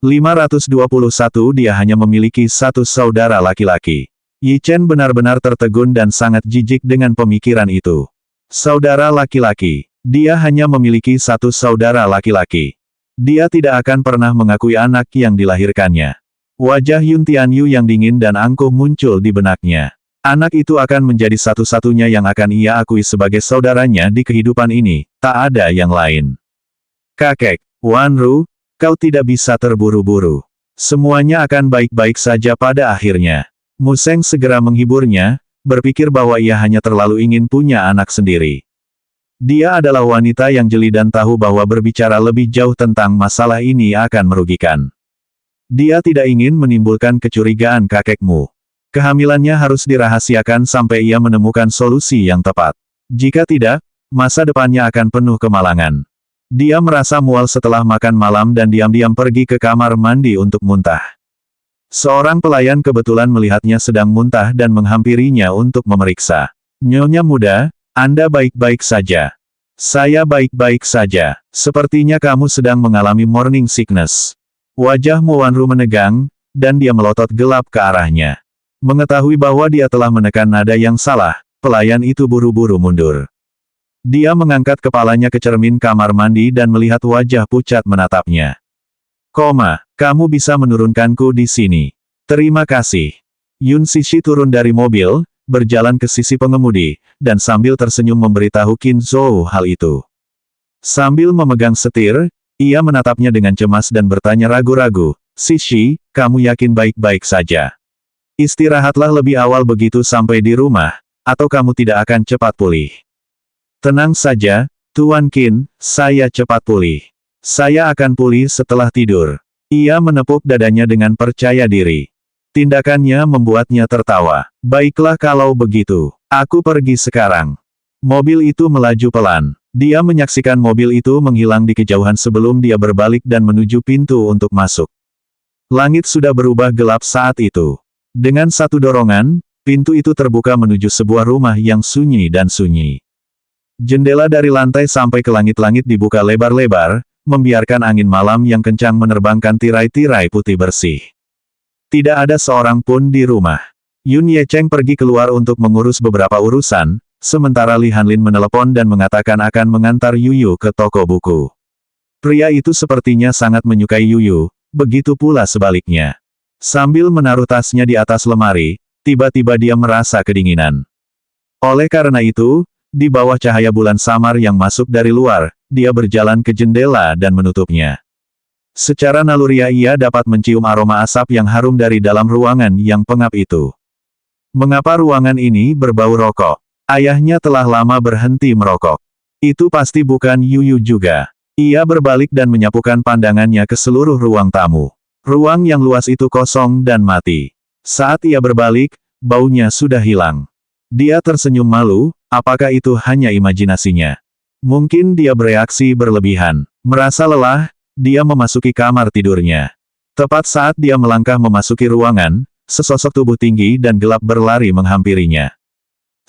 521 Dia hanya memiliki satu saudara laki-laki. Yi Chen benar-benar tertegun dan sangat jijik dengan pemikiran itu. Saudara laki-laki. Dia hanya memiliki satu saudara laki-laki. Dia tidak akan pernah mengakui anak yang dilahirkannya. Wajah Yun Tianyu yang dingin dan angkuh muncul di benaknya. Anak itu akan menjadi satu-satunya yang akan ia akui sebagai saudaranya di kehidupan ini, tak ada yang lain. Kakek, Wan Ru, kau tidak bisa terburu-buru. Semuanya akan baik-baik saja pada akhirnya. Mu Seng segera menghiburnya, berpikir bahwa ia hanya terlalu ingin punya anak sendiri. Dia adalah wanita yang jeli dan tahu bahwa berbicara lebih jauh tentang masalah ini akan merugikan. Dia tidak ingin menimbulkan kecurigaan kakekmu. Kehamilannya harus dirahasiakan sampai ia menemukan solusi yang tepat. Jika tidak, masa depannya akan penuh kemalangan. Dia merasa mual setelah makan malam dan diam-diam pergi ke kamar mandi untuk muntah. Seorang pelayan kebetulan melihatnya sedang muntah dan menghampirinya untuk memeriksa. Nyonya muda, Anda baik-baik saja. Saya baik-baik saja. Sepertinya kamu sedang mengalami morning sickness. Wajah Mu Wanru menegang, dan dia melotot gelap ke arahnya. Mengetahui bahwa dia telah menekan nada yang salah, pelayan itu buru-buru mundur. Dia mengangkat kepalanya ke cermin kamar mandi dan melihat wajah pucat menatapnya. Kamu bisa menurunkanku di sini. Terima kasih. Yun Sishi turun dari mobil, berjalan ke sisi pengemudi, dan sambil tersenyum memberitahu Qin Zhou hal itu. Sambil memegang setir, ia menatapnya dengan cemas dan bertanya ragu-ragu, Sishi, kamu yakin baik-baik saja? Istirahatlah lebih awal begitu sampai di rumah, atau kamu tidak akan cepat pulih. Tenang saja, Tuan Qin, saya cepat pulih. Saya akan pulih setelah tidur. Ia menepuk dadanya dengan percaya diri. Tindakannya membuatnya tertawa. Baiklah kalau begitu. Aku pergi sekarang. Mobil itu melaju pelan. Dia menyaksikan mobil itu menghilang di kejauhan sebelum dia berbalik dan menuju pintu untuk masuk. Langit sudah berubah gelap saat itu. Dengan satu dorongan, pintu itu terbuka menuju sebuah rumah yang sunyi dan sunyi. Jendela dari lantai sampai ke langit-langit dibuka lebar-lebar, membiarkan angin malam yang kencang menerbangkan tirai-tirai putih bersih. Tidak ada seorang pun di rumah. Yun Yecheng pergi keluar untuk mengurus beberapa urusan, sementara Li Hanlin menelepon dan mengatakan akan mengantar Yuyu ke toko buku. Pria itu sepertinya sangat menyukai Yuyu, begitu pula sebaliknya. Sambil menaruh tasnya di atas lemari, tiba-tiba dia merasa kedinginan. Oleh karena itu, di bawah cahaya bulan samar yang masuk dari luar, dia berjalan ke jendela dan menutupnya. Secara naluriah ia dapat mencium aroma asap yang harum dari dalam ruangan yang pengap itu. Mengapa ruangan ini berbau rokok? Ayahnya telah lama berhenti merokok. Itu pasti bukan Yuyu juga. Ia berbalik dan menyapukan pandangannya ke seluruh ruang tamu. Ruang yang luas itu kosong dan mati. Saat ia berbalik, baunya sudah hilang. Dia tersenyum malu, apakah itu hanya imajinasinya? Mungkin dia bereaksi berlebihan. Merasa lelah, dia memasuki kamar tidurnya. Tepat saat dia melangkah memasuki ruangan, sesosok tubuh tinggi dan gelap berlari menghampirinya.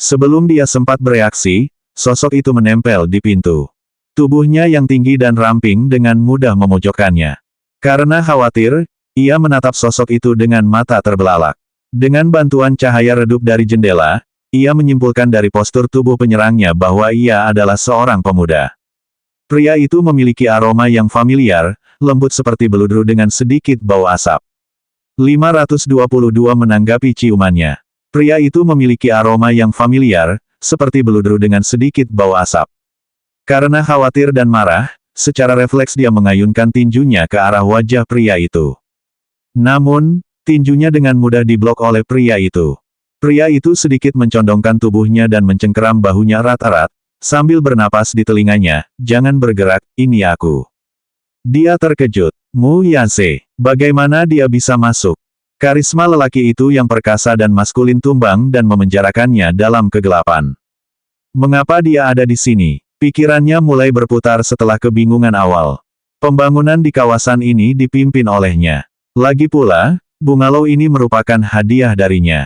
Sebelum dia sempat bereaksi, sosok itu menempel di pintu. Tubuhnya yang tinggi dan ramping dengan mudah memojokkannya. Karena khawatir, ia menatap sosok itu dengan mata terbelalak. Dengan bantuan cahaya redup dari jendela, ia menyimpulkan dari postur tubuh penyerangnya bahwa ia adalah seorang pemuda. Pria itu memiliki aroma yang familiar, lembut seperti beludru dengan sedikit bau asap. 522 menanggapi ciumannya. Pria itu memiliki aroma yang familiar, seperti beludru dengan sedikit bau asap. Karena khawatir dan marah, secara refleks dia mengayunkan tinjunya ke arah wajah pria itu. Namun, tinjunya dengan mudah diblok oleh pria itu. Pria itu sedikit mencondongkan tubuhnya dan mencengkeram bahunya erat-erat, sambil bernapas di telinganya, jangan bergerak, ini aku. Dia terkejut. Mu Yanse, bagaimana dia bisa masuk? Karisma lelaki itu yang perkasa dan maskulin tumbang dan memenjarakannya dalam kegelapan. Mengapa dia ada di sini? Pikirannya mulai berputar setelah kebingungan awal. Pembangunan di kawasan ini dipimpin olehnya. Lagi pula, bungalow ini merupakan hadiah darinya.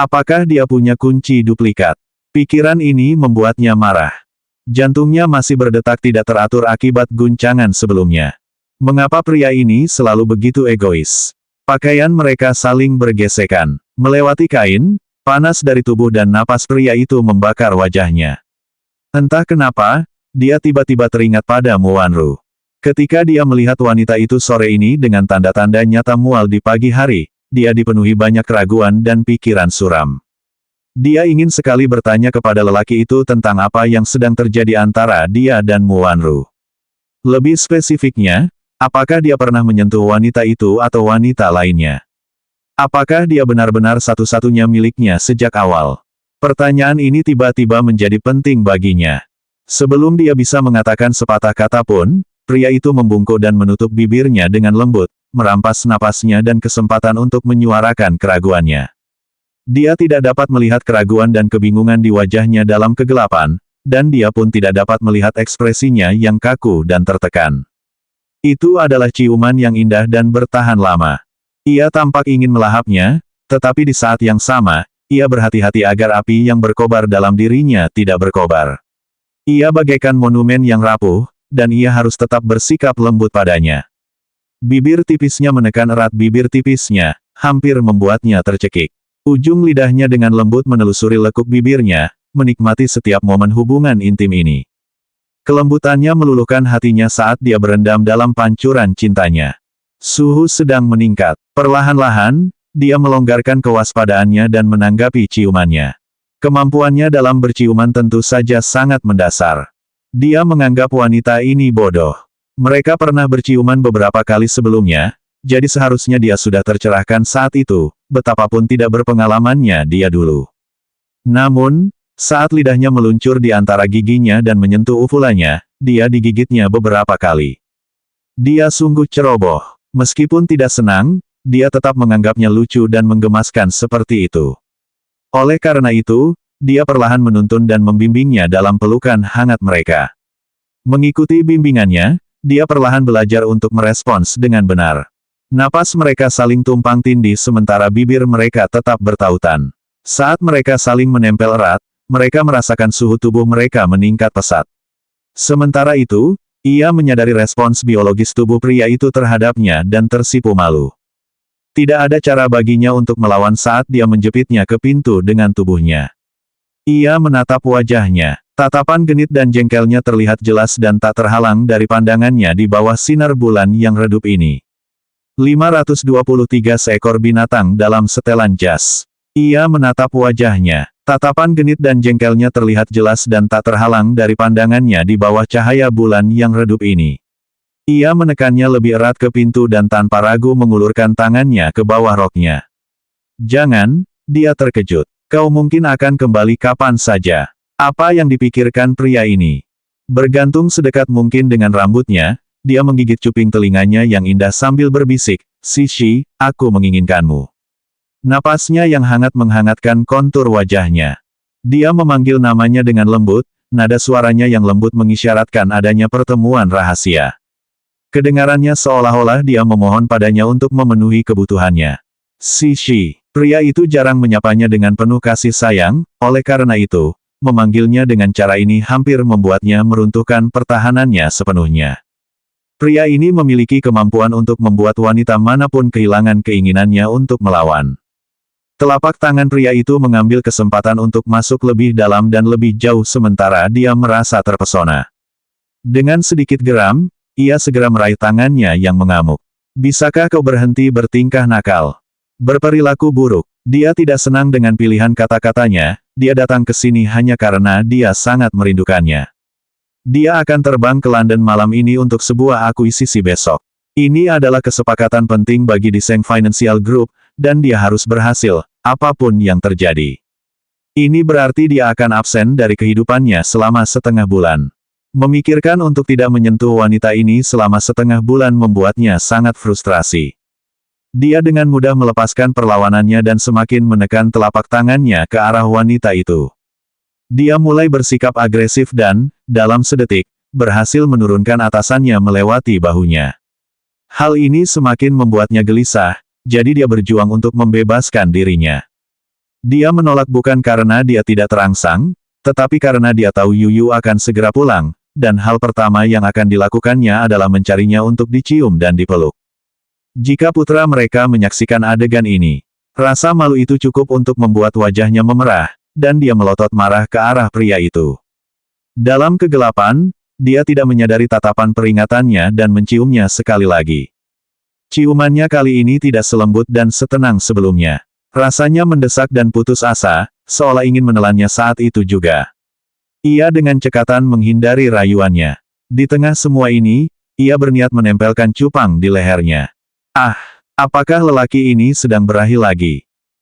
Apakah dia punya kunci duplikat? Pikiran ini membuatnya marah. Jantungnya masih berdetak tidak teratur akibat guncangan sebelumnya. Mengapa pria ini selalu begitu egois? Pakaian mereka saling bergesekan. Melewati kain, panas dari tubuh dan napas pria itu membakar wajahnya. Entah kenapa, dia tiba-tiba teringat pada Muanru. Ketika dia melihat wanita itu sore ini dengan tanda-tanda nyata mual di pagi hari, dia dipenuhi banyak keraguan dan pikiran suram. Dia ingin sekali bertanya kepada lelaki itu tentang apa yang sedang terjadi antara dia dan Muanru. Lebih spesifiknya, apakah dia pernah menyentuh wanita itu atau wanita lainnya? Apakah dia benar-benar satu-satunya miliknya sejak awal? Pertanyaan ini tiba-tiba menjadi penting baginya. Sebelum dia bisa mengatakan sepatah kata pun, pria itu membungkuk dan menutup bibirnya dengan lembut, merampas napasnya dan kesempatan untuk menyuarakan keraguannya. Dia tidak dapat melihat keraguan dan kebingungan di wajahnya dalam kegelapan, dan dia pun tidak dapat melihat ekspresinya yang kaku dan tertekan. Itu adalah ciuman yang indah dan bertahan lama. Ia tampak ingin melahapnya, tetapi di saat yang sama, ia berhati-hati agar api yang berkobar dalam dirinya tidak berkobar. Ia bagaikan monumen yang rapuh, dan ia harus tetap bersikap lembut padanya. Bibir tipisnya menekan erat bibir tipisnya, hampir membuatnya tercekik. Ujung lidahnya dengan lembut menelusuri lekuk bibirnya, menikmati setiap momen hubungan intim ini. Kelembutannya meluluhkan hatinya saat dia berendam dalam pancuran cintanya. Suhu sedang meningkat. Perlahan-lahan, dia melonggarkan kewaspadaannya dan menanggapi ciumannya. Kemampuannya dalam berciuman tentu saja sangat mendasar. Dia menganggap wanita ini bodoh. Mereka pernah berciuman beberapa kali sebelumnya, jadi seharusnya dia sudah tercerahkan saat itu, betapapun tidak berpengalamannya dia dulu. Namun, saat lidahnya meluncur di antara giginya dan menyentuh uvulannya, dia digigitnya beberapa kali. Dia sungguh ceroboh. Meskipun tidak senang, dia tetap menganggapnya lucu dan menggemaskan seperti itu. Oleh karena itu, dia perlahan menuntun dan membimbingnya dalam pelukan hangat mereka. Mengikuti bimbingannya, dia perlahan belajar untuk merespons dengan benar. Napas mereka saling tumpang tindih sementara bibir mereka tetap bertautan. Saat mereka saling menempel erat, mereka merasakan suhu tubuh mereka meningkat pesat. Sementara itu, ia menyadari respons biologis tubuh pria itu terhadapnya dan tersipu malu. Tidak ada cara baginya untuk melawan saat dia menjepitnya ke pintu dengan tubuhnya. Ia menatap wajahnya. Tatapan genit dan jengkelnya terlihat jelas dan tak terhalang dari pandangannya di bawah sinar bulan yang redup ini. 523 seekor binatang dalam setelan jas. Ia menatap wajahnya. Tatapan genit dan jengkelnya terlihat jelas dan tak terhalang dari pandangannya di bawah cahaya bulan yang redup ini. Ia menekannya lebih erat ke pintu dan tanpa ragu mengulurkan tangannya ke bawah roknya. Jangan, dia terkejut. Kau mungkin akan kembali kapan saja. Apa yang dipikirkan pria ini? Bergantung sedekat mungkin dengan rambutnya, dia menggigit cuping telinganya yang indah sambil berbisik, "Sishi, aku menginginkanmu." Napasnya yang hangat menghangatkan kontur wajahnya. Dia memanggil namanya dengan lembut, nada suaranya yang lembut mengisyaratkan adanya pertemuan rahasia. Kedengarannya seolah-olah dia memohon padanya untuk memenuhi kebutuhannya. Sishi. Pria itu jarang menyapanya dengan penuh kasih sayang, oleh karena itu, memanggilnya dengan cara ini hampir membuatnya meruntuhkan pertahanannya sepenuhnya. Pria ini memiliki kemampuan untuk membuat wanita manapun kehilangan keinginannya untuk melawan. Telapak tangan pria itu mengambil kesempatan untuk masuk lebih dalam dan lebih jauh sementara dia merasa terpesona. Dengan sedikit geram, ia segera meraih tangannya yang mengamuk. Bisakah kau berhenti bertingkah nakal? Berperilaku buruk. Dia tidak senang dengan pilihan kata-katanya, dia datang ke sini hanya karena dia sangat merindukannya. Dia akan terbang ke London malam ini untuk sebuah akuisisi besok. Ini adalah kesepakatan penting bagi Descent Financial Group, dan dia harus berhasil, apapun yang terjadi. Ini berarti dia akan absen dari kehidupannya selama setengah bulan. Memikirkan untuk tidak menyentuh wanita ini selama setengah bulan membuatnya sangat frustrasi. Dia dengan mudah melepaskan perlawanannya dan semakin menekan telapak tangannya ke arah wanita itu. Dia mulai bersikap agresif dan, dalam sedetik, berhasil menurunkan atasannya melewati bahunya. Hal ini semakin membuatnya gelisah, jadi dia berjuang untuk membebaskan dirinya. Dia menolak bukan karena dia tidak terangsang, tetapi karena dia tahu Yuyu akan segera pulang, dan hal pertama yang akan dilakukannya adalah mencarinya untuk dicium dan dipeluk. Jika putra mereka menyaksikan adegan ini, rasa malu itu cukup untuk membuat wajahnya memerah, dan dia melotot marah ke arah pria itu. Dalam kegelapan, dia tidak menyadari tatapan peringatannya dan menciumnya sekali lagi. Ciumannya kali ini tidak selembut dan setenang sebelumnya. Rasanya mendesak dan putus asa, seolah ingin menelannya saat itu juga. Ia dengan cekatan menghindari rayuannya. Di tengah semua ini, ia berniat menempelkan cupang di lehernya. Ah, apakah lelaki ini sedang berahi lagi?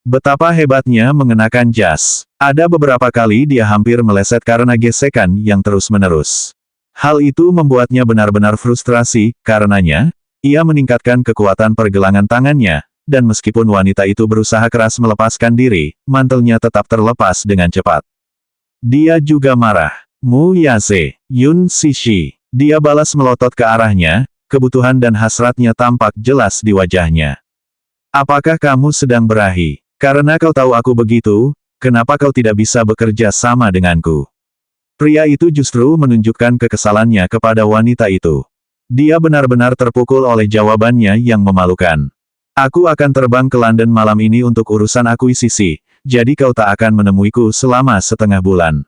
Betapa hebatnya mengenakan jas. Ada beberapa kali dia hampir meleset karena gesekan yang terus-menerus. Hal itu membuatnya benar-benar frustrasi, karenanya, ia meningkatkan kekuatan pergelangan tangannya, dan meskipun wanita itu berusaha keras melepaskan diri, mantelnya tetap terlepas dengan cepat. Dia juga marah. Mu Yase, Yun Sishi. Dia balas melotot ke arahnya, kebutuhan dan hasratnya tampak jelas di wajahnya. Apakah kamu sedang berahi? Karena kau tahu aku begitu, kenapa kau tidak bisa bekerja sama denganku? Pria itu justru menunjukkan kekesalannya kepada wanita itu. Dia benar-benar terpukul oleh jawabannya yang memalukan. Aku akan terbang ke London malam ini untuk urusan akuisisi, jadi kau tak akan menemuiku selama setengah bulan.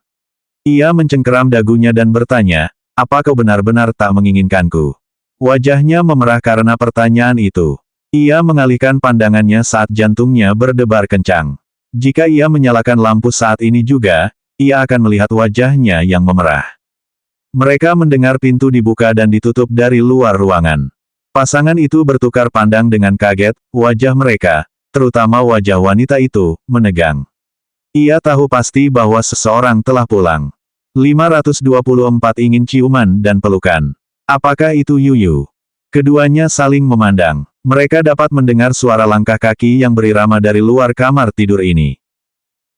Ia mencengkeram dagunya dan bertanya, apa kau benar-benar tak menginginkanku? Wajahnya memerah karena pertanyaan itu. Ia mengalihkan pandangannya saat jantungnya berdebar kencang. Jika ia menyalakan lampu saat ini juga, ia akan melihat wajahnya yang memerah. Mereka mendengar pintu dibuka dan ditutup dari luar ruangan. Pasangan itu bertukar pandang dengan kaget, wajah mereka, terutama wajah wanita itu, menegang. Ia tahu pasti bahwa seseorang telah pulang. 524 ingin ciuman dan pelukan. Apakah itu Yuyu? Keduanya saling memandang. Mereka dapat mendengar suara langkah kaki yang berirama dari luar kamar tidur ini.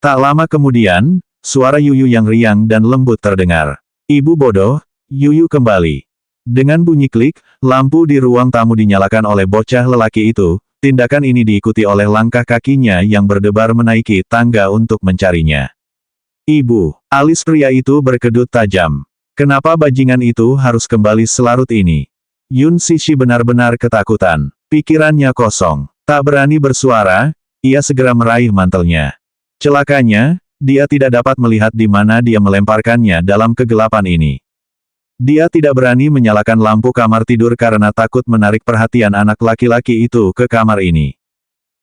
Tak lama kemudian, suara Yuyu yang riang dan lembut terdengar. Ibu bodoh, Yuyu kembali. Dengan bunyi klik, lampu di ruang tamu dinyalakan oleh bocah lelaki itu. Tindakan ini diikuti oleh langkah kakinya yang berdebar menaiki tangga untuk mencarinya. Ibu, alis pria itu berkedut tajam. Kenapa bajingan itu harus kembali selarut ini? Yun Sishi benar-benar ketakutan. Pikirannya kosong. Tak berani bersuara, ia segera meraih mantelnya. Celakanya, dia tidak dapat melihat di mana dia melemparkannya dalam kegelapan ini. Dia tidak berani menyalakan lampu kamar tidur karena takut menarik perhatian anak laki-laki itu ke kamar ini.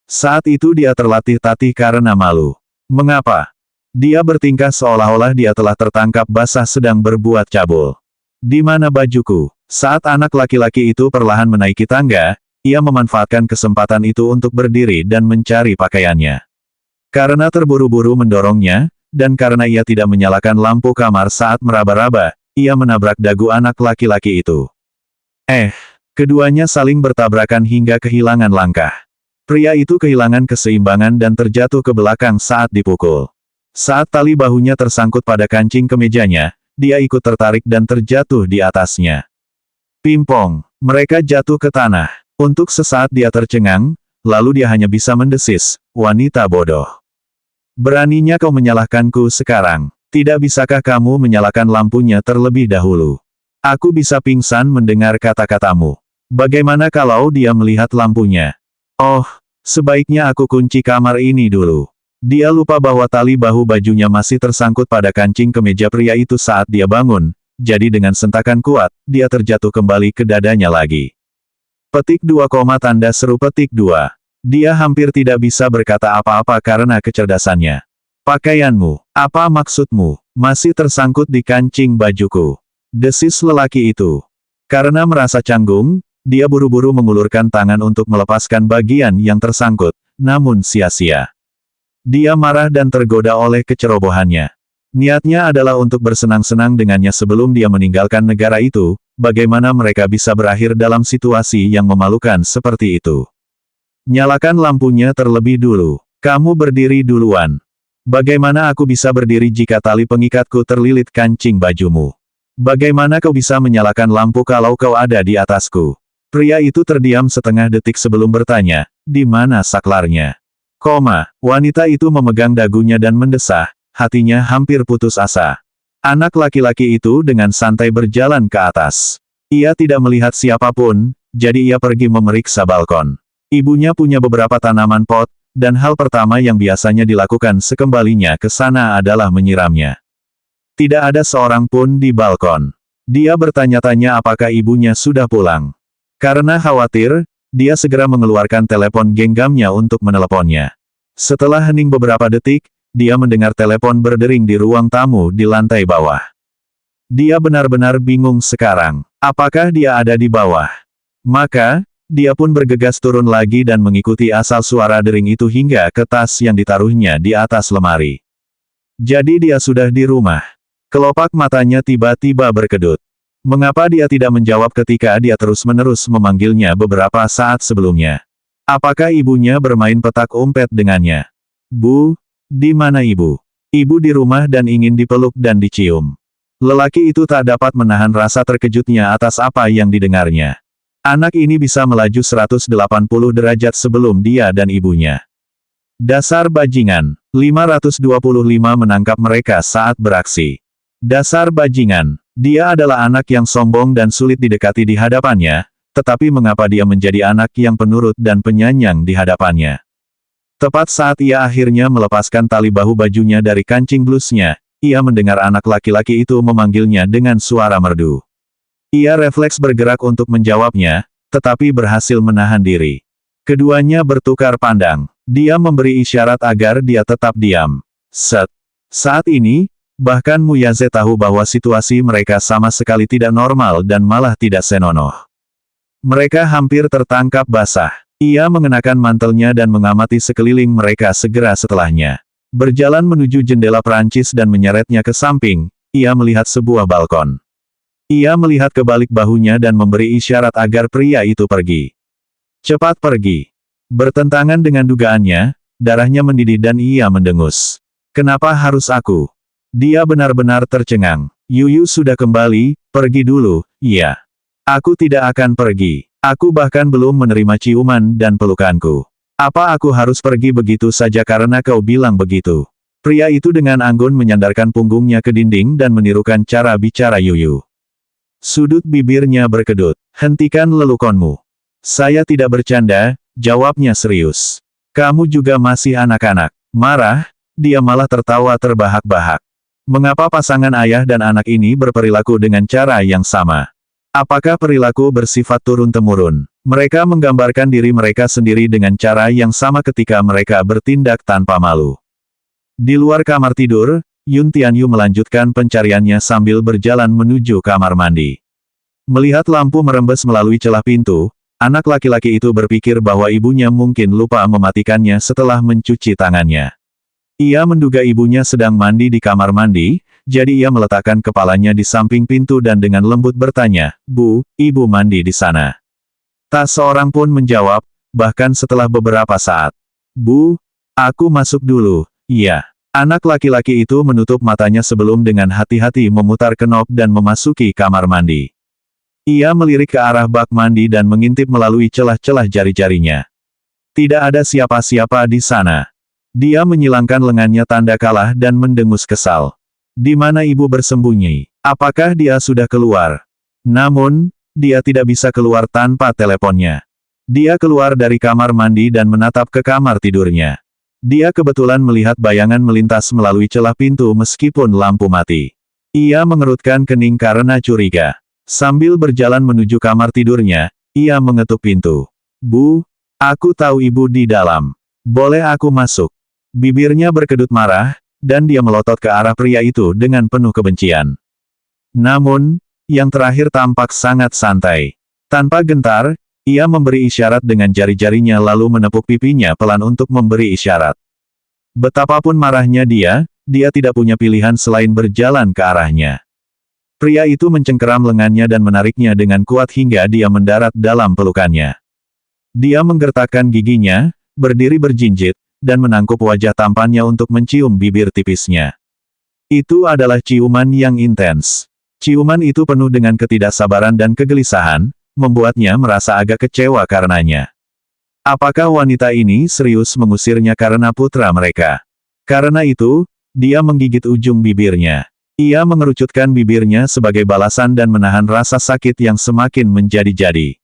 Saat itu dia terlatih-tatih karena malu. Mengapa? Dia bertingkah seolah-olah dia telah tertangkap basah sedang berbuat cabul. Di mana bajuku? Saat anak laki-laki itu perlahan menaiki tangga, ia memanfaatkan kesempatan itu untuk berdiri dan mencari pakaiannya. Karena terburu-buru mendorongnya, dan karena ia tidak menyalakan lampu kamar saat meraba-raba, ia menabrak dagu anak laki-laki itu. Keduanya saling bertabrakan hingga kehilangan langkah. Pria itu kehilangan keseimbangan dan terjatuh ke belakang saat dipukul. Saat tali bahunya tersangkut pada kancing kemejanya, dia ikut tertarik dan terjatuh di atasnya. Pimpong, mereka jatuh ke tanah. Untuk sesaat dia tercengang, lalu dia hanya bisa mendesis, wanita bodoh. Beraninya kau menyalahkanku sekarang. Tidak bisakah kamu menyalakan lampunya terlebih dahulu? Aku bisa pingsan mendengar kata-katamu. Bagaimana kalau dia melihat lampunya? Oh, sebaiknya aku kunci kamar ini dulu. Dia lupa bahwa tali bahu bajunya masih tersangkut pada kancing kemeja pria itu saat dia bangun, jadi dengan sentakan kuat, dia terjatuh kembali ke dadanya lagi. Petik 2, tanda seru petik 2. Dia hampir tidak bisa berkata apa-apa karena kecerdasannya. Pakaianmu, apa maksudmu? Masih tersangkut di kancing bajuku. Desis lelaki itu. Karena merasa canggung, dia buru-buru mengulurkan tangan untuk melepaskan bagian yang tersangkut, namun sia-sia. Dia marah dan tergoda oleh kecerobohannya. Niatnya adalah untuk bersenang-senang dengannya sebelum dia meninggalkan negara itu, bagaimana mereka bisa berakhir dalam situasi yang memalukan seperti itu. Nyalakan lampunya terlebih dulu. Kamu berdiri duluan. Bagaimana aku bisa berdiri jika tali pengikatku terlilit kancing bajumu? Bagaimana kau bisa menyalakan lampu kalau kau ada di atasku? Pria itu terdiam setengah detik sebelum bertanya, di mana saklarnya? Wanita itu memegang dagunya dan mendesah, hatinya hampir putus asa. Anak laki-laki itu dengan santai berjalan ke atas. Ia tidak melihat siapapun, jadi ia pergi memeriksa balkon. Ibunya punya beberapa tanaman pot, dan hal pertama yang biasanya dilakukan sekembalinya ke sana adalah menyiramnya. Tidak ada seorang pun di balkon. Dia bertanya-tanya apakah ibunya sudah pulang. Karena khawatir, dia segera mengeluarkan telepon genggamnya untuk meneleponnya. Setelah hening beberapa detik, dia mendengar telepon berdering di ruang tamu di lantai bawah. Dia benar-benar bingung sekarang. Apakah dia ada di bawah? Maka, dia pun bergegas turun lagi dan mengikuti asal suara dering itu hingga ke tas yang ditaruhnya di atas lemari. Jadi dia sudah di rumah. Kelopak matanya tiba-tiba berkedut. Mengapa dia tidak menjawab ketika dia terus-menerus memanggilnya beberapa saat sebelumnya? Apakah ibunya bermain petak umpet dengannya? Bu, di mana ibu? Ibu di rumah dan ingin dipeluk dan dicium. Lelaki itu tak dapat menahan rasa terkejutnya atas apa yang didengarnya. Anak ini bisa melaju 180 derajat sebelum dia dan ibunya. Dasar bajingan. 525 menangkap mereka saat beraksi. Dasar bajingan. Dia adalah anak yang sombong dan sulit didekati di hadapannya, tetapi mengapa dia menjadi anak yang penurut dan penyayang di hadapannya? Tepat saat ia akhirnya melepaskan tali bahu bajunya dari kancing blusnya, ia mendengar anak laki-laki itu memanggilnya dengan suara merdu. Ia refleks bergerak untuk menjawabnya, tetapi berhasil menahan diri. Keduanya bertukar pandang. Dia memberi isyarat agar dia tetap diam. Set. Saat ini, bahkan Muyaze tahu bahwa situasi mereka sama sekali tidak normal dan malah tidak senonoh. Mereka hampir tertangkap basah. Ia mengenakan mantelnya dan mengamati sekeliling mereka segera setelahnya. Berjalan menuju jendela Prancis dan menyeretnya ke samping, ia melihat sebuah balkon. Ia melihat ke balik bahunya dan memberi isyarat agar pria itu pergi. Cepat pergi. Bertentangan dengan dugaannya, darahnya mendidih dan ia mendengus. Kenapa harus aku? Dia benar-benar tercengang. Yuyu sudah kembali, pergi dulu, iya. Aku tidak akan pergi. Aku bahkan belum menerima ciuman dan pelukanku. Apa aku harus pergi begitu saja karena kau bilang begitu? Pria itu dengan anggun menyandarkan punggungnya ke dinding dan menirukan cara bicara Yuyu. Sudut bibirnya berkedut. Hentikan lelukonmu. Saya tidak bercanda, jawabnya serius. Kamu juga masih anak-anak. Marah, dia malah tertawa terbahak-bahak. Mengapa pasangan ayah dan anak ini berperilaku dengan cara yang sama? Apakah perilaku bersifat turun-temurun? Mereka menggambarkan diri mereka sendiri dengan cara yang sama ketika mereka bertindak tanpa malu. Di luar kamar tidur, Yun Tianyu melanjutkan pencariannya sambil berjalan menuju kamar mandi. Melihat lampu merembes melalui celah pintu, anak laki-laki itu berpikir bahwa ibunya mungkin lupa mematikannya setelah mencuci tangannya. Ia menduga ibunya sedang mandi di kamar mandi, jadi ia meletakkan kepalanya di samping pintu dan dengan lembut bertanya, "Bu, ibu mandi di sana?" Tak seorang pun menjawab, bahkan setelah beberapa saat. "Bu, aku masuk dulu." "Iya." Anak laki-laki itu menutup matanya sebelum dengan hati-hati memutar kenop dan memasuki kamar mandi. Ia melirik ke arah bak mandi dan mengintip melalui celah-celah jari-jarinya. Tidak ada siapa-siapa di sana. Dia menyilangkan lengannya tanda kalah dan mendengus kesal. Di mana ibu bersembunyi? Apakah dia sudah keluar? Namun, dia tidak bisa keluar tanpa teleponnya. Dia keluar dari kamar mandi dan menatap ke kamar tidurnya. Dia kebetulan melihat bayangan melintas melalui celah pintu meskipun lampu mati. Ia mengerutkan kening karena curiga. Sambil berjalan menuju kamar tidurnya, ia mengetuk pintu. "Bu, aku tahu ibu di dalam. Boleh aku masuk?" Bibirnya berkedut marah, dan dia melotot ke arah pria itu dengan penuh kebencian. Namun, yang terakhir tampak sangat santai. Tanpa gentar, ia memberi isyarat dengan jari-jarinya lalu menepuk pipinya pelan untuk memberi isyarat. Betapapun marahnya dia tidak punya pilihan selain berjalan ke arahnya. Pria itu mencengkeram lengannya dan menariknya dengan kuat hingga dia mendarat dalam pelukannya. Dia menggertakkan giginya, berdiri berjinjit, dan menangkup wajah tampannya untuk mencium bibir tipisnya. Itu adalah ciuman yang intens. Ciuman itu penuh dengan ketidaksabaran dan kegelisahan, membuatnya merasa agak kecewa karenanya. Apakah wanita ini serius mengusirnya karena putra mereka? Karena itu, dia menggigit ujung bibirnya. Ia mengerucutkan bibirnya sebagai balasan dan menahan rasa sakit yang semakin menjadi-jadi.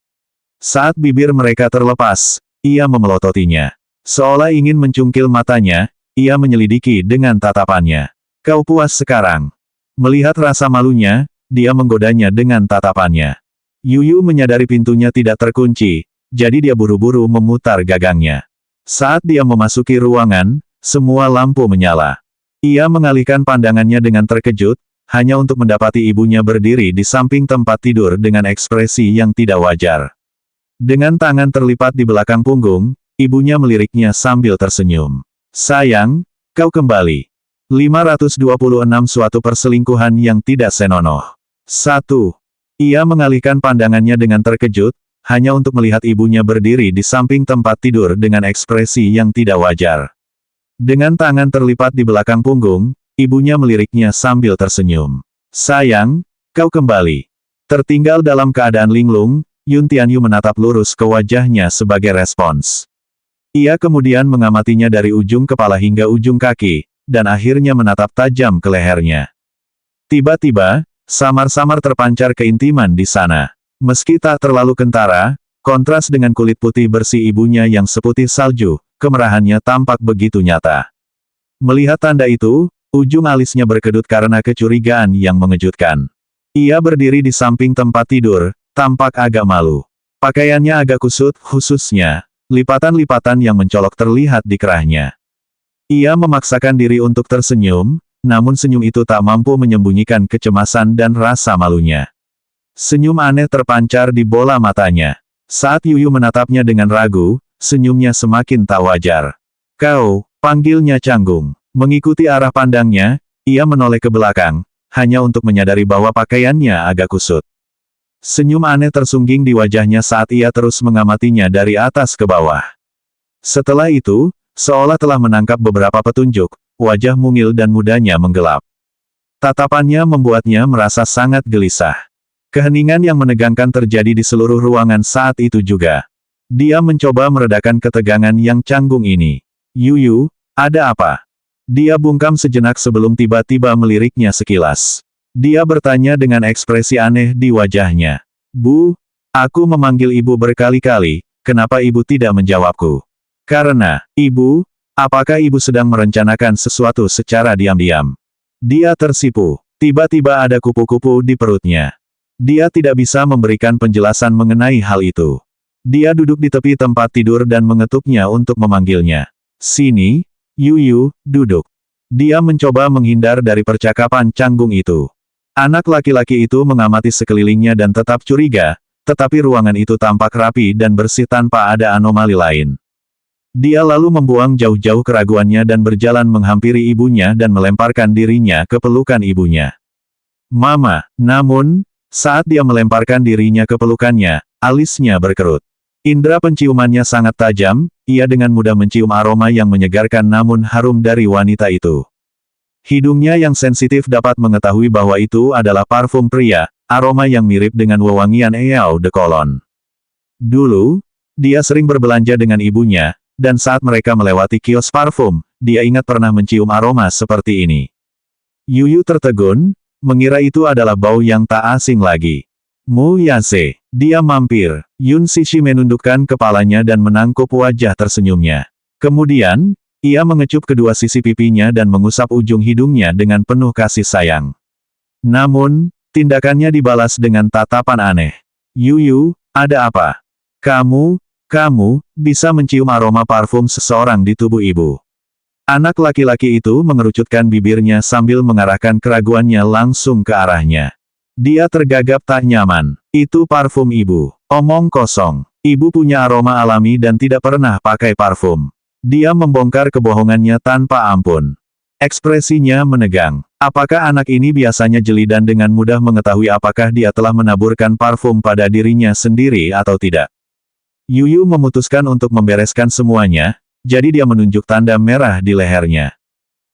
Saat bibir mereka terlepas, ia memelototinya. Seolah ingin mencungkil matanya, ia menyelidiki dengan tatapannya. Kau puas sekarang? Melihat rasa malunya, dia menggodanya dengan tatapannya. Yuyu menyadari pintunya tidak terkunci, jadi dia buru-buru memutar gagangnya. Saat dia memasuki ruangan, semua lampu menyala. Ia mengalihkan pandangannya dengan terkejut, hanya untuk mendapati ibunya berdiri di samping tempat tidur dengan ekspresi yang tidak wajar. Dengan tangan terlipat di belakang punggung, ibunya meliriknya sambil tersenyum. Sayang, kau kembali. 526 Suatu perselingkuhan yang tidak senonoh. 1. Ia mengalihkan pandangannya dengan terkejut, hanya untuk melihat ibunya berdiri di samping tempat tidur dengan ekspresi yang tidak wajar. Dengan tangan terlipat di belakang punggung, ibunya meliriknya sambil tersenyum. Sayang, kau kembali. Tertinggal dalam keadaan linglung, Yun Tianyu menatap lurus ke wajahnya sebagai respons. Ia kemudian mengamatinya dari ujung kepala hingga ujung kaki, dan akhirnya menatap tajam ke lehernya. Tiba-tiba, samar-samar terpancar keintiman di sana. Meski tak terlalu kentara, kontras dengan kulit putih bersih ibunya yang seputih salju, kemerahannya tampak begitu nyata. Melihat tanda itu, ujung alisnya berkedut karena kecurigaan yang mengejutkan. Ia berdiri di samping tempat tidur, tampak agak malu. Pakaiannya agak kusut, khususnya, lipatan-lipatan yang mencolok terlihat di kerahnya. Ia memaksakan diri untuk tersenyum, namun senyum itu tak mampu menyembunyikan kecemasan dan rasa malunya. Senyum aneh terpancar di bola matanya. Saat Yuyu menatapnya dengan ragu, senyumnya semakin tak wajar. Kau, panggilnya canggung. Mengikuti arah pandangnya, ia menoleh ke belakang, hanya untuk menyadari bahwa pakaiannya agak kusut. Senyum aneh tersungging di wajahnya saat ia terus mengamatinya dari atas ke bawah. Setelah itu, seolah telah menangkap beberapa petunjuk, wajah mungil dan mudanya menggelap. Tatapannya membuatnya merasa sangat gelisah. Keheningan yang menegangkan terjadi di seluruh ruangan saat itu juga. Dia mencoba meredakan ketegangan yang canggung ini. Yuyu, ada apa? Dia bungkam sejenak sebelum tiba-tiba meliriknya sekilas. Dia bertanya dengan ekspresi aneh di wajahnya. Bu, aku memanggil ibu berkali-kali, kenapa ibu tidak menjawabku? Karena, ibu, apakah ibu sedang merencanakan sesuatu secara diam-diam? Dia tersipu. Tiba-tiba ada kupu-kupu di perutnya. Dia tidak bisa memberikan penjelasan mengenai hal itu. Dia duduk di tepi tempat tidur dan mengetuknya untuk memanggilnya. Sini, Yuyu, duduk. Dia mencoba menghindar dari percakapan canggung itu. Anak laki-laki itu mengamati sekelilingnya dan tetap curiga, tetapi ruangan itu tampak rapi dan bersih tanpa ada anomali lain. Dia lalu membuang jauh-jauh keraguannya dan berjalan menghampiri ibunya dan melemparkan dirinya ke pelukan ibunya. Mama, namun, saat dia melemparkan dirinya ke pelukannya, alisnya berkerut. Indra penciumannya sangat tajam, ia dengan mudah mencium aroma yang menyegarkan namun harum dari wanita itu. Hidungnya yang sensitif dapat mengetahui bahwa itu adalah parfum pria, aroma yang mirip dengan wewangian Eau de Cologne. Dulu, dia sering berbelanja dengan ibunya, dan saat mereka melewati kios parfum, dia ingat pernah mencium aroma seperti ini. Yuyu tertegun, mengira itu adalah bau yang tak asing lagi. Mu Yase, dia mampir. Yun Sishi menundukkan kepalanya dan menangkup wajah tersenyumnya. Kemudian, ia mengecup kedua sisi pipinya dan mengusap ujung hidungnya dengan penuh kasih sayang. Namun, tindakannya dibalas dengan tatapan aneh. Yuyu, ada apa? Kamu bisa mencium aroma parfum seseorang di tubuh ibu. Anak laki-laki itu mengerucutkan bibirnya sambil mengarahkan keraguannya langsung ke arahnya. Dia tergagap tak nyaman. Itu parfum ibu. Omong kosong. Ibu punya aroma alami dan tidak pernah pakai parfum. Dia membongkar kebohongannya tanpa ampun. Ekspresinya menegang. Apakah anak ini biasanya jeli dan dengan mudah mengetahui apakah dia telah menaburkan parfum pada dirinya sendiri atau tidak? Yuyu memutuskan untuk membereskan semuanya, jadi dia menunjuk tanda merah di lehernya.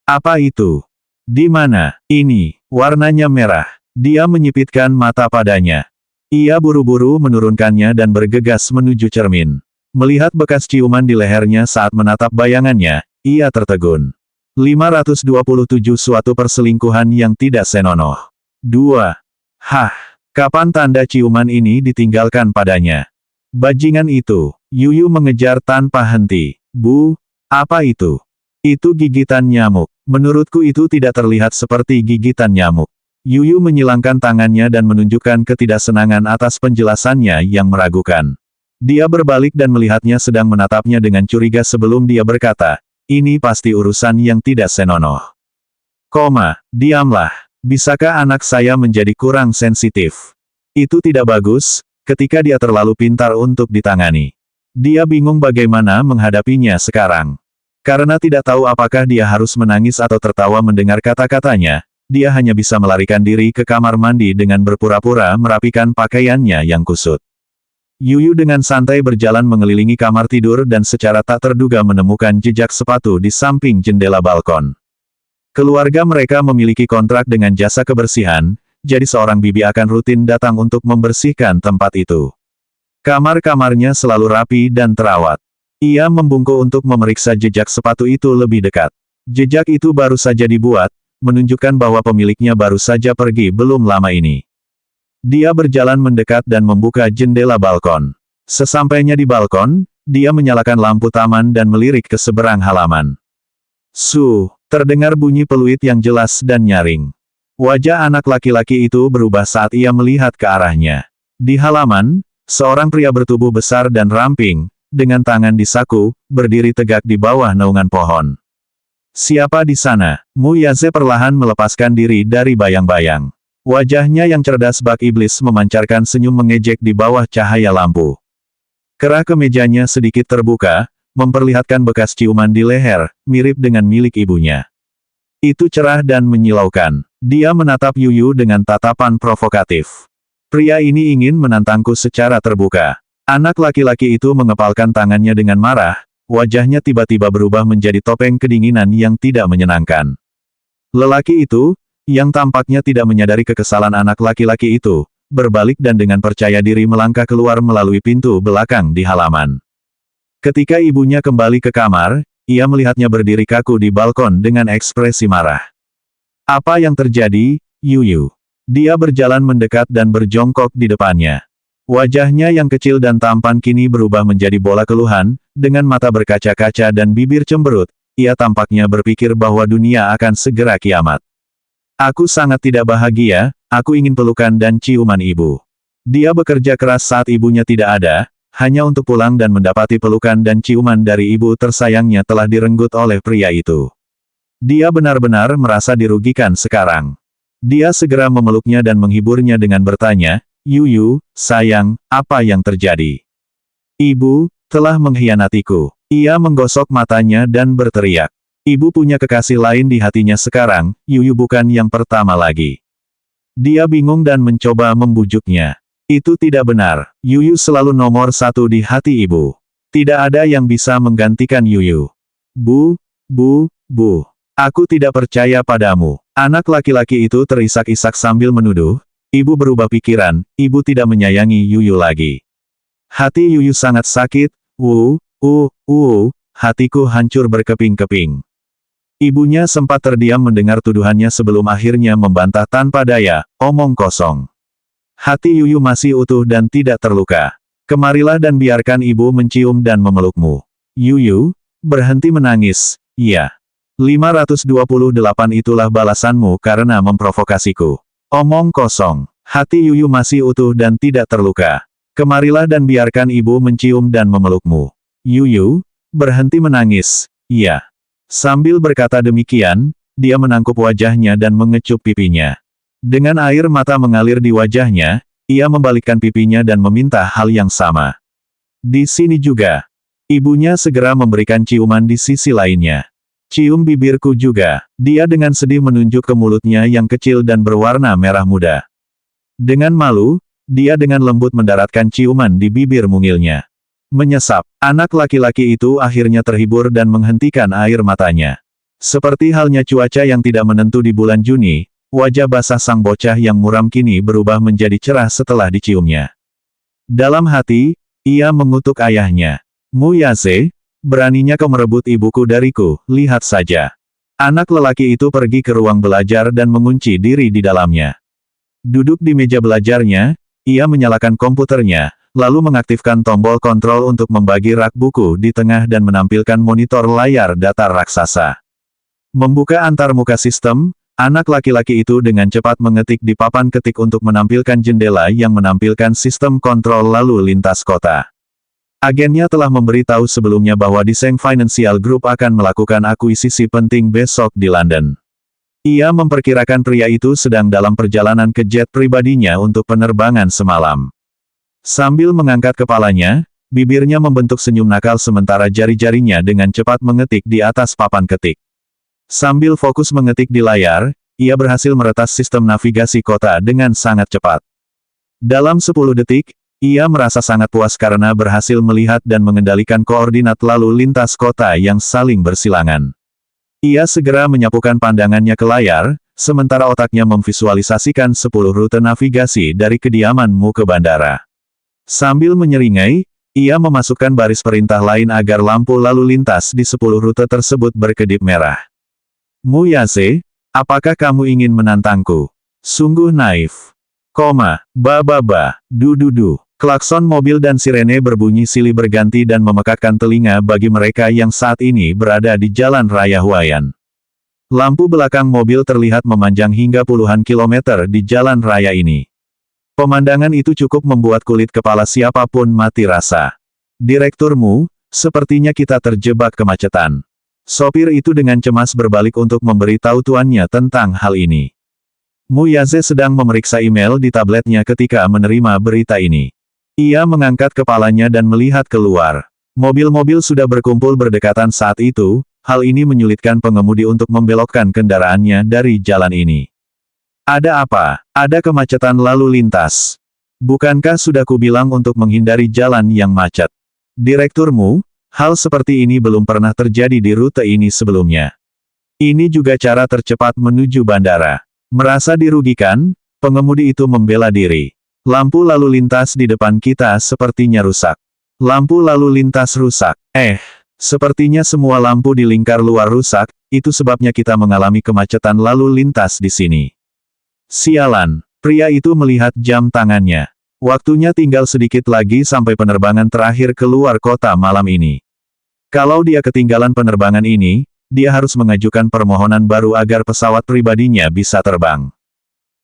Apa itu? Di mana? Ini, warnanya merah. Dia menyipitkan mata padanya. Ia buru-buru menurunkannya dan bergegas menuju cermin. Melihat bekas ciuman di lehernya saat menatap bayangannya, ia tertegun. 527 Suatu perselingkuhan yang tidak senonoh. 2. Hah, kapan tanda ciuman ini ditinggalkan padanya? Bajingan itu, Yuyu mengejar tanpa henti. Bu, apa itu? Itu gigitan nyamuk. Menurutku itu tidak terlihat seperti gigitan nyamuk. Yuyu menyilangkan tangannya dan menunjukkan ketidaksenangan atas penjelasannya yang meragukan. Dia berbalik dan melihatnya sedang menatapnya dengan curiga sebelum dia berkata, ini pasti urusan yang tidak senonoh. Diamlah. Bisakah anak saya menjadi kurang sensitif? Itu tidak bagus, ketika dia terlalu pintar untuk ditangani. Dia bingung bagaimana menghadapinya sekarang. Karena tidak tahu apakah dia harus menangis atau tertawa mendengar kata-katanya, dia hanya bisa melarikan diri ke kamar mandi dengan berpura-pura merapikan pakaiannya yang kusut. Yuyu dengan santai berjalan mengelilingi kamar tidur dan secara tak terduga menemukan jejak sepatu di samping jendela balkon. Keluarga mereka memiliki kontrak dengan jasa kebersihan, jadi seorang bibi akan rutin datang untuk membersihkan tempat itu. Kamar-kamarnya selalu rapi dan terawat. Ia membungkuk untuk memeriksa jejak sepatu itu lebih dekat. Jejak itu baru saja dibuat, menunjukkan bahwa pemiliknya baru saja pergi belum lama ini. Dia berjalan mendekat dan membuka jendela balkon. Sesampainya di balkon, dia menyalakan lampu taman dan melirik ke seberang halaman. Terdengar bunyi peluit yang jelas dan nyaring. Wajah anak laki-laki itu berubah saat ia melihat ke arahnya. Di halaman, seorang pria bertubuh besar dan ramping, dengan tangan di saku, berdiri tegak di bawah naungan pohon. Siapa di sana? Mu Yaze perlahan melepaskan diri dari bayang-bayang. Wajahnya yang cerdas bak iblis memancarkan senyum mengejek di bawah cahaya lampu. Kerah kemejanya sedikit terbuka, memperlihatkan bekas ciuman di leher, mirip dengan milik ibunya. Itu cerah dan menyilaukan. Dia menatap Yuyu dengan tatapan provokatif. Pria ini ingin menantangku secara terbuka. Anak laki-laki itu mengepalkan tangannya dengan marah, wajahnya tiba-tiba berubah menjadi topeng kedinginan yang tidak menyenangkan. Lelaki itu, yang tampaknya tidak menyadari kekesalan anak laki-laki itu, berbalik dan dengan percaya diri melangkah keluar melalui pintu belakang di halaman. Ketika ibunya kembali ke kamar, ia melihatnya berdiri kaku di balkon dengan ekspresi marah. Apa yang terjadi, Yuyu? Dia berjalan mendekat dan berjongkok di depannya. Wajahnya yang kecil dan tampan kini berubah menjadi bola keluhan, dengan mata berkaca-kaca dan bibir cemberut, ia tampaknya berpikir bahwa dunia akan segera kiamat. Aku sangat tidak bahagia, aku ingin pelukan dan ciuman ibu. Dia bekerja keras saat ibunya tidak ada, hanya untuk pulang dan mendapati pelukan dan ciuman dari ibu tersayangnya telah direnggut oleh pria itu. Dia benar-benar merasa dirugikan sekarang. Dia segera memeluknya dan menghiburnya dengan bertanya, Yuyu, sayang, apa yang terjadi? Ibu, telah mengkhianatiku. Ia menggosok matanya dan berteriak. Ibu punya kekasih lain di hatinya sekarang, Yuyu bukan yang pertama lagi. Dia bingung dan mencoba membujuknya. Itu tidak benar, Yuyu selalu nomor satu di hati ibu. Tidak ada yang bisa menggantikan Yuyu. Bu, aku tidak percaya padamu. Anak laki-laki itu terisak-isak sambil menuduh, ibu berubah pikiran, ibu tidak menyayangi Yuyu lagi. Hati Yuyu sangat sakit, hatiku hancur berkeping-keping. Ibunya sempat terdiam mendengar tuduhannya sebelum akhirnya membantah tanpa daya, omong kosong. Hati Yuyu masih utuh dan tidak terluka. Kemarilah dan biarkan ibu mencium dan memelukmu. Yuyu, berhenti menangis, iya. 528 itulah balasanmu karena memprovokasiku. Omong kosong. Hati Yuyu masih utuh dan tidak terluka. Kemarilah dan biarkan ibu mencium dan memelukmu. Yuyu, berhenti menangis, iya. Sambil berkata demikian, dia menangkup wajahnya dan mengecup pipinya. Dengan air mata mengalir di wajahnya, ia membalikkan pipinya dan meminta hal yang sama. Di sini juga. Ibunya segera memberikan ciuman di sisi lainnya. Cium bibirku juga. Dia dengan sedih menunjuk ke mulutnya yang kecil dan berwarna merah muda. Dengan malu, dia dengan lembut mendaratkan ciuman di bibir mungilnya. Menyesap, anak laki-laki itu akhirnya terhibur dan menghentikan air matanya. Seperti halnya cuaca yang tidak menentu di bulan Juni, wajah basah sang bocah yang muram kini berubah menjadi cerah setelah diciumnya. Dalam hati, ia mengutuk ayahnya. Mu Yaze, beraninya kau merebut ibuku dariku, lihat saja. Anak lelaki itu pergi ke ruang belajar dan mengunci diri di dalamnya. Duduk di meja belajarnya, ia menyalakan komputernya, lalu mengaktifkan tombol kontrol untuk membagi rak buku di tengah dan menampilkan monitor layar datar raksasa. Membuka antarmuka sistem, anak laki-laki itu dengan cepat mengetik di papan ketik untuk menampilkan jendela yang menampilkan sistem kontrol lalu lintas kota. Agennya telah memberitahu sebelumnya bahwa Descent Financial Group akan melakukan akuisisi penting besok di London. Ia memperkirakan pria itu sedang dalam perjalanan ke jet pribadinya untuk penerbangan semalam. Sambil mengangkat kepalanya, bibirnya membentuk senyum nakal sementara jari-jarinya dengan cepat mengetik di atas papan ketik. Sambil fokus mengetik di layar, ia berhasil meretas sistem navigasi kota dengan sangat cepat. Dalam 10 detik, ia merasa sangat puas karena berhasil melihat dan mengendalikan koordinat lalu lintas kota yang saling bersilangan. Ia segera menyapukan pandangannya ke layar, sementara otaknya memvisualisasikan 10 rute navigasi dari kediamanmu ke bandara. Sambil menyeringai, ia memasukkan baris perintah lain agar lampu lalu lintas di 10 rute tersebut berkedip merah. Muyase, apakah kamu ingin menantangku? Sungguh naif. Du. Klakson mobil dan sirene berbunyi silih berganti dan memekakkan telinga bagi mereka yang saat ini berada di jalan raya Huayan. Lampu belakang mobil terlihat memanjang hingga puluhan kilometer di jalan raya ini. Pemandangan itu cukup membuat kulit kepala siapapun mati rasa. Direkturmu, sepertinya kita terjebak kemacetan. Sopir itu dengan cemas berbalik untuk memberitahu tuannya tentang hal ini. Muyase sedang memeriksa email di tabletnya ketika menerima berita ini. Ia mengangkat kepalanya dan melihat keluar. Mobil-mobil sudah berkumpul berdekatan saat itu, hal ini menyulitkan pengemudi untuk membelokkan kendaraannya dari jalan ini. Ada apa? Ada kemacetan lalu lintas. Bukankah sudah kubilang untuk menghindari jalan yang macet? Direkturmu, hal seperti ini belum pernah terjadi di rute ini sebelumnya. Ini juga cara tercepat menuju bandara. Merasa dirugikan, pengemudi itu membela diri. Lampu lalu lintas di depan kita sepertinya rusak. Lampu lalu lintas rusak. Sepertinya semua lampu di lingkar luar rusak, itu sebabnya kita mengalami kemacetan lalu lintas di sini. Sialan, pria itu melihat jam tangannya. Waktunya tinggal sedikit lagi sampai penerbangan terakhir keluar kota malam ini. Kalau dia ketinggalan penerbangan ini, dia harus mengajukan permohonan baru agar pesawat pribadinya bisa terbang.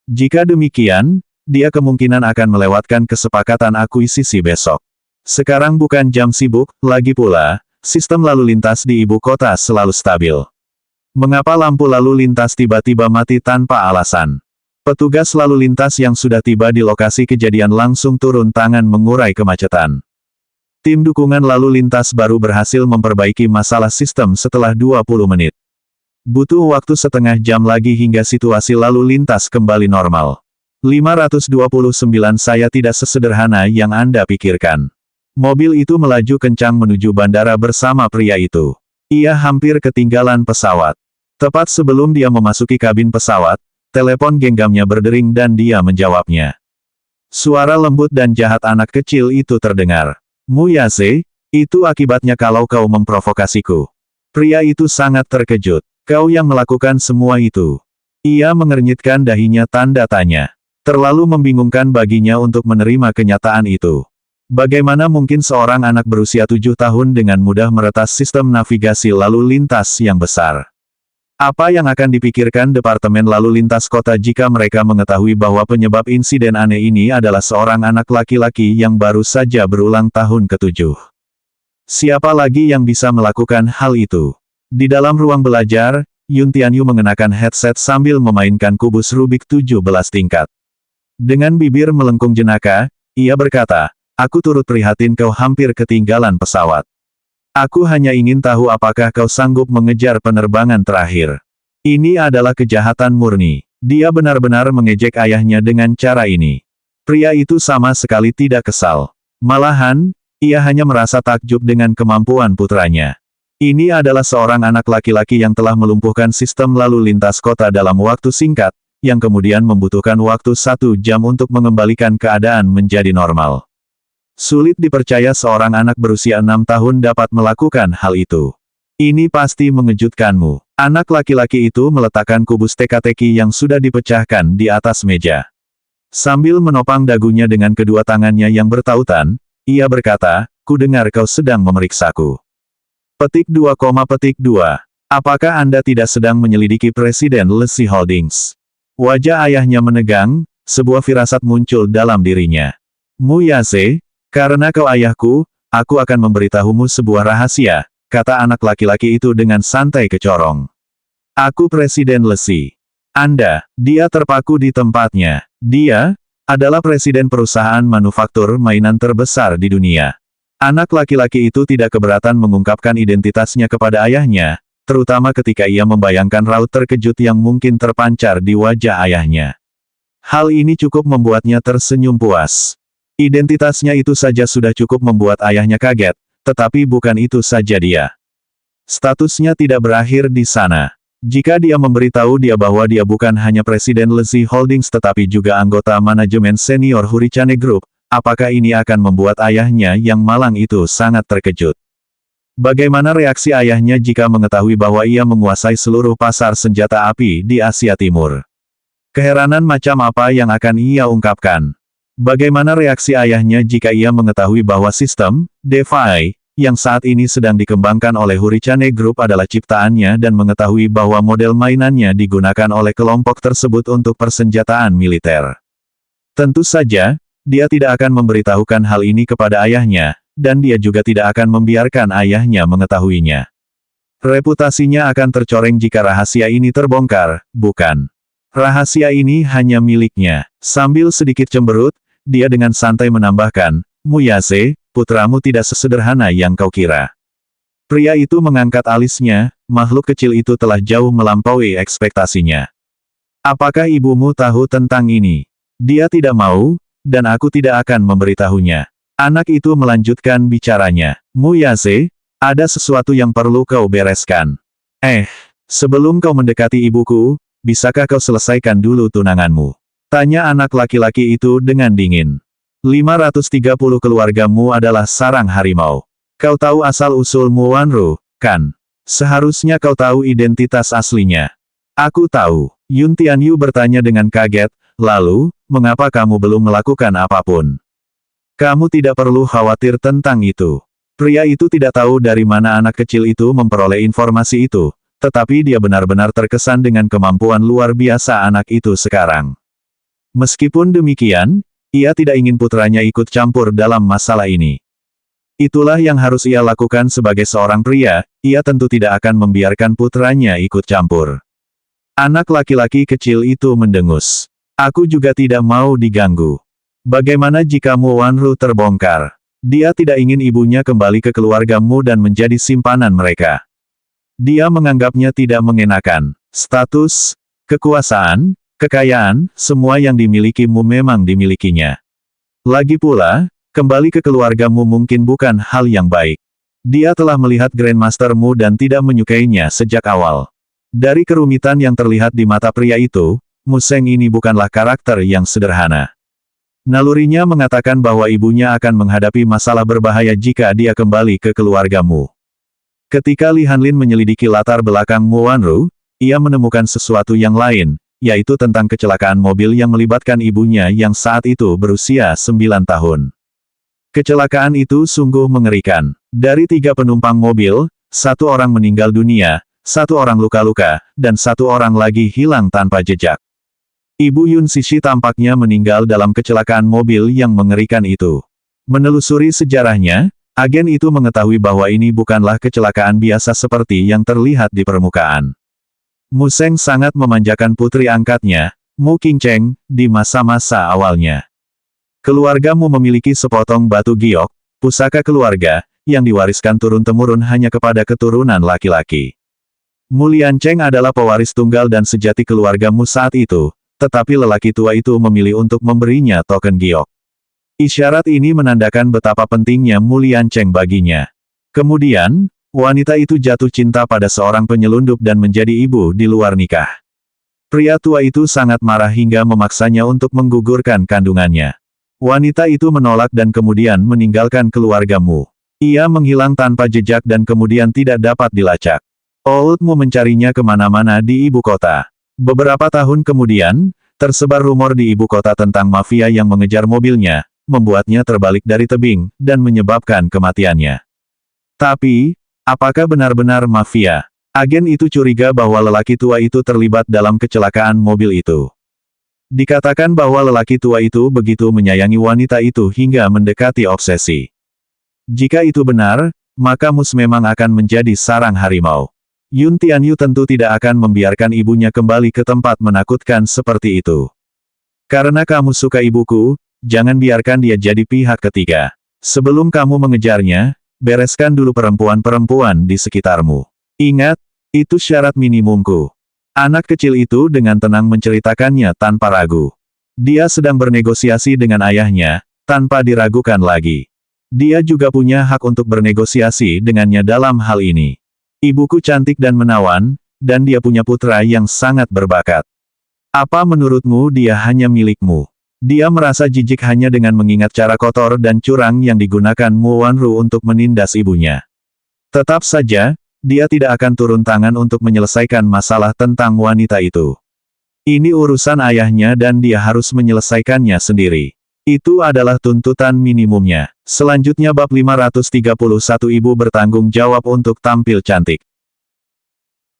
Jika demikian, dia kemungkinan akan melewatkan kesepakatan akuisisi besok. Sekarang bukan jam sibuk, lagi pula, sistem lalu lintas di ibu kota selalu stabil. Mengapa lampu lalu lintas tiba-tiba mati tanpa alasan? Petugas lalu lintas yang sudah tiba di lokasi kejadian langsung turun tangan mengurai kemacetan. Tim dukungan lalu lintas baru berhasil memperbaiki masalah sistem setelah 20 menit. Butuh waktu setengah jam lagi hingga situasi lalu lintas kembali normal. 529 Saya tidak sesederhana yang Anda pikirkan. Mobil itu melaju kencang menuju bandara bersama pria itu. Ia hampir ketinggalan pesawat. Tepat sebelum dia memasuki kabin pesawat, telepon genggamnya berdering dan dia menjawabnya. Suara lembut dan jahat anak kecil itu terdengar. Muyase, itu akibatnya kalau kau memprovokasiku. Pria itu sangat terkejut. Kau yang melakukan semua itu. Ia mengernyitkan dahinya tanda tanya. Terlalu membingungkan baginya untuk menerima kenyataan itu. Bagaimana mungkin seorang anak berusia 7 tahun dengan mudah meretas sistem navigasi lalu lintas yang besar? Apa yang akan dipikirkan Departemen Lalu Lintas Kota jika mereka mengetahui bahwa penyebab insiden aneh ini adalah seorang anak laki-laki yang baru saja berulang tahun ke-7? Siapa lagi yang bisa melakukan hal itu? Di dalam ruang belajar, Yun Tianyu mengenakan headset sambil memainkan kubus Rubik 17 tingkat. Dengan bibir melengkung jenaka, ia berkata, "Aku turut prihatin kau hampir ketinggalan pesawat. Aku hanya ingin tahu apakah kau sanggup mengejar penerbangan terakhir." Ini adalah kejahatan murni. Dia benar-benar mengejek ayahnya dengan cara ini. Pria itu sama sekali tidak kesal. Malahan, ia hanya merasa takjub dengan kemampuan putranya. Ini adalah seorang anak laki-laki yang telah melumpuhkan sistem lalu lintas kota dalam waktu singkat, yang kemudian membutuhkan waktu 1 jam untuk mengembalikan keadaan menjadi normal. Sulit dipercaya seorang anak berusia 6 tahun dapat melakukan hal itu. Ini pasti mengejutkanmu. Anak laki-laki itu meletakkan kubus teka-teki yang sudah dipecahkan di atas meja. Sambil menopang dagunya dengan kedua tangannya yang bertautan, ia berkata, "Ku dengar kau sedang memeriksaku." Petik 2, petik 2. Apakah Anda tidak sedang menyelidiki Presiden Lesi Holdings? Wajah ayahnya menegang, sebuah firasat muncul dalam dirinya. Mu Yase, karena kau ayahku, aku akan memberitahumu sebuah rahasia, kata anak laki-laki itu dengan santai kecorong. Aku Presiden Lesi. Dia terpaku di tempatnya. Dia adalah presiden perusahaan manufaktur mainan terbesar di dunia. Anak laki-laki itu tidak keberatan mengungkapkan identitasnya kepada ayahnya, terutama ketika ia membayangkan raut terkejut yang mungkin terpancar di wajah ayahnya. Hal ini cukup membuatnya tersenyum puas. Identitasnya itu saja sudah cukup membuat ayahnya kaget, tetapi bukan itu saja dia. Statusnya tidak berakhir di sana. Jika dia memberitahu dia bahwa dia bukan hanya presiden Lesi Holdings tetapi juga anggota manajemen senior Hurricane Group, apakah ini akan membuat ayahnya yang malang itu sangat terkejut? Bagaimana reaksi ayahnya jika mengetahui bahwa ia menguasai seluruh pasar senjata api di Asia Timur? Keheranan macam apa yang akan ia ungkapkan? Bagaimana reaksi ayahnya jika ia mengetahui bahwa sistem DeFi yang saat ini sedang dikembangkan oleh Hurricane Group adalah ciptaannya dan mengetahui bahwa model mainannya digunakan oleh kelompok tersebut untuk persenjataan militer? Tentu saja, dia tidak akan memberitahukan hal ini kepada ayahnya, dan dia juga tidak akan membiarkan ayahnya mengetahuinya. Reputasinya akan tercoreng jika rahasia ini terbongkar, bukan? Rahasia ini hanya miliknya. Sambil sedikit cemberut, dia dengan santai menambahkan, Mu Yase, putramu tidak sesederhana yang kau kira. Pria itu mengangkat alisnya, makhluk kecil itu telah jauh melampaui ekspektasinya. Apakah ibumu tahu tentang ini? Dia tidak mau, dan aku tidak akan memberitahunya. Anak itu melanjutkan bicaranya. Mu Yase, ada sesuatu yang perlu kau bereskan. Sebelum kau mendekati ibuku, bisakah kau selesaikan dulu tunanganmu? Tanya anak laki-laki itu dengan dingin. 530 keluargamu adalah sarang harimau. Kau tahu asal-usul Mu Wanru, kan? Seharusnya kau tahu identitas aslinya. Aku tahu. Yun Tianyu bertanya dengan kaget, lalu, mengapa kamu belum melakukan apapun? Kamu tidak perlu khawatir tentang itu. Pria itu tidak tahu dari mana anak kecil itu memperoleh informasi itu, tetapi dia benar-benar terkesan dengan kemampuan luar biasa anak itu sekarang. Meskipun demikian, ia tidak ingin putranya ikut campur dalam masalah ini. Itulah yang harus ia lakukan sebagai seorang pria, ia tentu tidak akan membiarkan putranya ikut campur. Anak laki-laki kecil itu mendengus. Aku juga tidak mau diganggu. Bagaimana jika Mu Wanru terbongkar? Dia tidak ingin ibunya kembali ke keluargamu dan menjadi simpanan mereka. Dia menganggapnya tidak mengenakan. Status, kekuasaan, kekayaan, semua yang dimilikimu memang dimilikinya. Lagi pula, kembali ke keluargamu mungkin bukan hal yang baik. Dia telah melihat Grandmastermu dan tidak menyukainya sejak awal. Dari kerumitan yang terlihat di mata pria itu, Mu Seng ini bukanlah karakter yang sederhana. Nalurinya mengatakan bahwa ibunya akan menghadapi masalah berbahaya jika dia kembali ke keluargamu. Ketika Li Hanlin menyelidiki latar belakang Mu Wanru, ia menemukan sesuatu yang lain, yaitu tentang kecelakaan mobil yang melibatkan ibunya yang saat itu berusia 9 tahun. Kecelakaan itu sungguh mengerikan. Dari 3 penumpang mobil, 1 orang meninggal dunia, 1 orang luka-luka, dan 1 orang lagi hilang tanpa jejak. Ibu Yun Sishi tampaknya meninggal dalam kecelakaan mobil yang mengerikan itu. Menelusuri sejarahnya, agen itu mengetahui bahwa ini bukanlah kecelakaan biasa seperti yang terlihat di permukaan. Mu Seng sangat memanjakan putri angkatnya, Mu Qingcheng, di masa-masa awalnya. Keluargamu memiliki sepotong batu giok, pusaka keluarga, yang diwariskan turun-temurun hanya kepada keturunan laki-laki. Mu Liancheng adalah pewaris tunggal dan sejati keluargamu saat itu, tetapi lelaki tua itu memilih untuk memberinya token giok. Isyarat ini menandakan betapa pentingnya Mu Liancheng baginya. Kemudian, wanita itu jatuh cinta pada seorang penyelundup dan menjadi ibu di luar nikah. Pria tua itu sangat marah hingga memaksanya untuk menggugurkan kandungannya. Wanita itu menolak dan kemudian meninggalkan keluargamu. Ia menghilang tanpa jejak dan kemudian tidak dapat dilacak. Oldmu mencarinya kemana-mana di ibu kota. Beberapa tahun kemudian, tersebar rumor di ibu kota tentang mafia yang mengejar mobilnya, membuatnya terbalik dari tebing, dan menyebabkan kematiannya. Tapi, apakah benar-benar mafia? Agen itu curiga bahwa lelaki tua itu terlibat dalam kecelakaan mobil itu. Dikatakan bahwa lelaki tua itu begitu menyayangi wanita itu hingga mendekati obsesi. Jika itu benar, maka Mus memang akan menjadi sarang harimau. Yun Tianyu tentu tidak akan membiarkan ibunya kembali ke tempat menakutkan seperti itu. Karena kamu suka ibuku, jangan biarkan dia jadi pihak ketiga. Sebelum kamu mengejarnya, bereskan dulu perempuan-perempuan di sekitarmu. Ingat, itu syarat minimumku. Anak kecil itu dengan tenang menceritakannya tanpa ragu. Dia sedang bernegosiasi dengan ayahnya, tanpa diragukan lagi. Dia juga punya hak untuk bernegosiasi dengannya dalam hal ini. Ibuku cantik dan menawan, dan dia punya putra yang sangat berbakat. Apa menurutmu dia hanya milikmu? Dia merasa jijik hanya dengan mengingat cara kotor dan curang yang digunakan Mu Wanru untuk menindas ibunya. Tetap saja, dia tidak akan turun tangan untuk menyelesaikan masalah tentang wanita itu. Ini urusan ayahnya dan dia harus menyelesaikannya sendiri. Itu adalah tuntutan minimumnya. Selanjutnya bab 531 ibu bertanggung jawab untuk tampil cantik.